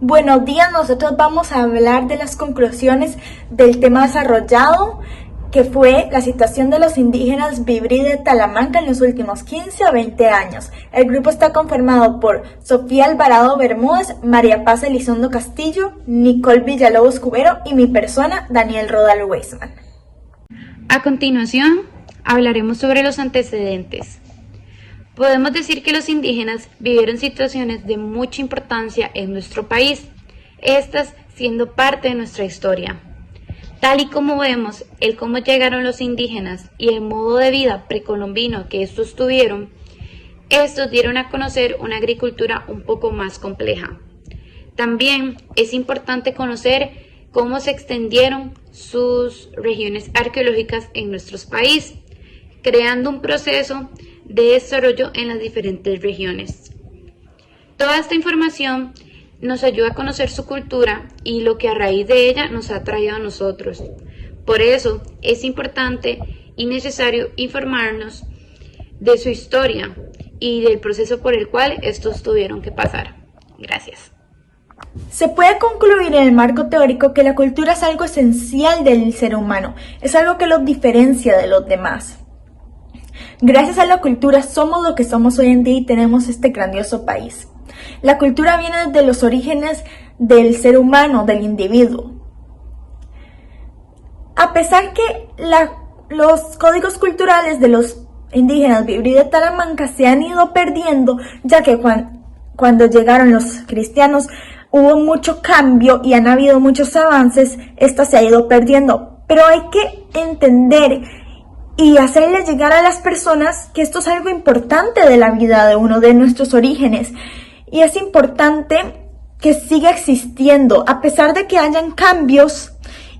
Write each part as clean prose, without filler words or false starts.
Buenos días, nosotros vamos a hablar de las conclusiones del tema desarrollado, que fue la situación de los indígenas Vibri de Talamanca en los últimos 15 a 20 años. El grupo está conformado por Sofía Alvarado Bermúdez, María Paz Elizondo Castillo, Nicole Villalobos Cubero y mi persona, Daniel Rodal Weisman. A continuación, hablaremos sobre los antecedentes. Podemos decir que los indígenas vivieron situaciones de mucha importancia en nuestro país, estas siendo parte de nuestra historia. Tal y como vemos, el cómo llegaron los indígenas y el modo de vida precolombino que estos tuvieron, estos dieron a conocer una agricultura un poco más compleja. También es importante conocer cómo se extendieron sus regiones arqueológicas en nuestro país, creando un proceso de desarrollo en las diferentes regiones. Toda esta información nos ayuda a conocer su cultura y lo que a raíz de ella nos ha traído a nosotros. Por eso es importante y necesario informarnos de su historia y del proceso por el cual estos tuvieron que pasar. Gracias. Se puede concluir en el marco teórico que la cultura es algo esencial del ser humano, es algo que los diferencia de los demás. Gracias a la cultura somos lo que somos hoy en día y tenemos este grandioso país. La cultura viene desde los orígenes del ser humano, del individuo. A pesar que los códigos culturales de los indígenas Vibri de Talamanca se han ido perdiendo, ya que cuando llegaron los cristianos hubo mucho cambio y han habido muchos avances, esta se ha ido perdiendo. Pero hay que entender y hacerle llegar a las personas que esto es algo importante de la vida de uno, de nuestros orígenes. Y es importante que siga existiendo. A pesar de que hayan cambios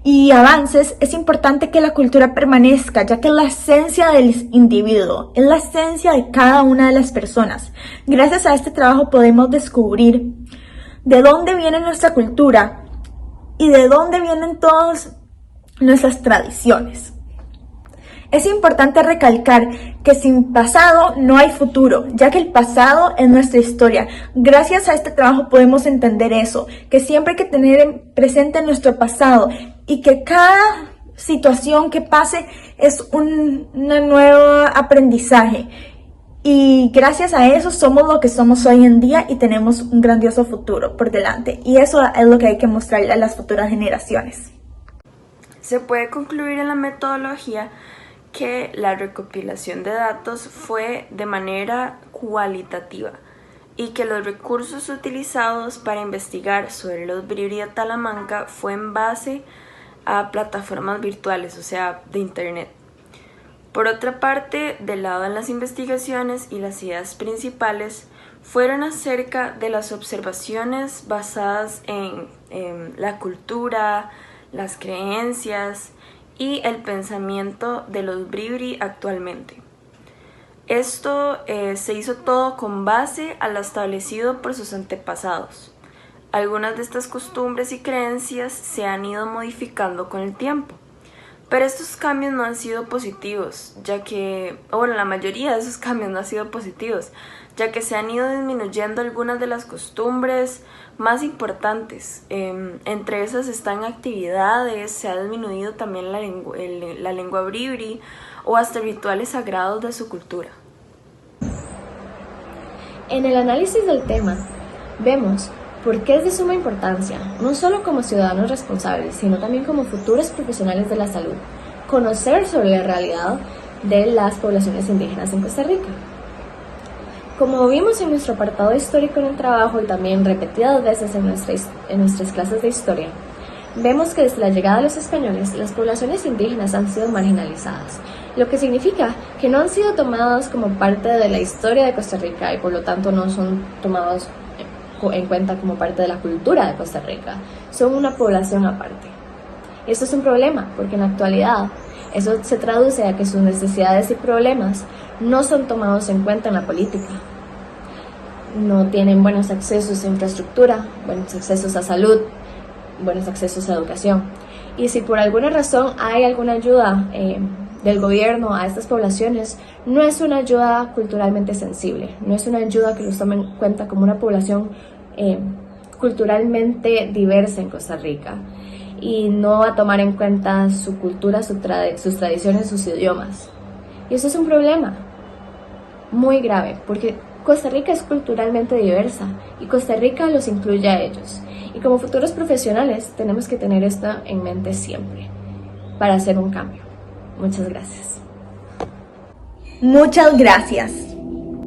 y avances, es importante que la cultura permanezca, ya que es la esencia del individuo, es la esencia de cada una de las personas. Gracias a este trabajo podemos descubrir de dónde viene nuestra cultura y de dónde vienen todas nuestras tradiciones. Es importante recalcar que sin pasado no hay futuro, ya que el pasado es nuestra historia. Gracias a este trabajo podemos entender eso, que siempre hay que tener presente nuestro pasado y que cada situación que pase es un nuevo aprendizaje. Y gracias a eso somos lo que somos hoy en día y tenemos un grandioso futuro por delante. Y eso es lo que hay que mostrarle a las futuras generaciones. Se puede concluir en la metodología que la recopilación de datos fue de manera cualitativa y que los recursos utilizados para investigar sobre los Vibri de Talamanca fue en base a plataformas virtuales, o sea, de internet. Por otra parte, del lado de las investigaciones y las ideas principales fueron acerca de las observaciones basadas en la cultura, las creencias y el pensamiento de los Vibri actualmente. Esto se hizo todo con base a lo establecido por sus antepasados. Algunas de estas costumbres y creencias se han ido modificando con el tiempo, pero estos cambios no han sido positivos, la mayoría de esos cambios no han sido positivos, ya que se han ido disminuyendo algunas de las costumbres más importantes. Entre esas están actividades, se ha disminuido también la lengua Vibri o hasta rituales sagrados de su cultura. En el análisis del tema, vemos por qué es de suma importancia, no solo como ciudadanos responsables, sino también como futuros profesionales de la salud, conocer sobre la realidad de las poblaciones indígenas en Costa Rica. Como vimos en nuestro apartado histórico en el trabajo y también repetidas veces en nuestras clases de historia, vemos que desde la llegada de los españoles, las poblaciones indígenas han sido marginalizadas, lo que significa que no han sido tomadas como parte de la historia de Costa Rica y por lo tanto no son tomados en cuenta como parte de la cultura de Costa Rica. Son una población aparte. Esto es un problema porque en la actualidad eso se traduce a que sus necesidades y problemas no son tomados en cuenta en la política. No tienen buenos accesos a infraestructura, buenos accesos a salud, buenos accesos a educación. Y si por alguna razón hay alguna ayuda del gobierno a estas poblaciones, no es una ayuda culturalmente sensible, no es una ayuda que los tome en cuenta como una población culturalmente diversa en Costa Rica y no va a tomar en cuenta su cultura, sus tradiciones, sus idiomas. Y eso es un problema muy grave, porque Costa Rica es culturalmente diversa y Costa Rica los incluye a ellos. Y como futuros profesionales tenemos que tener esto en mente siempre para hacer un cambio. Muchas gracias. Muchas gracias.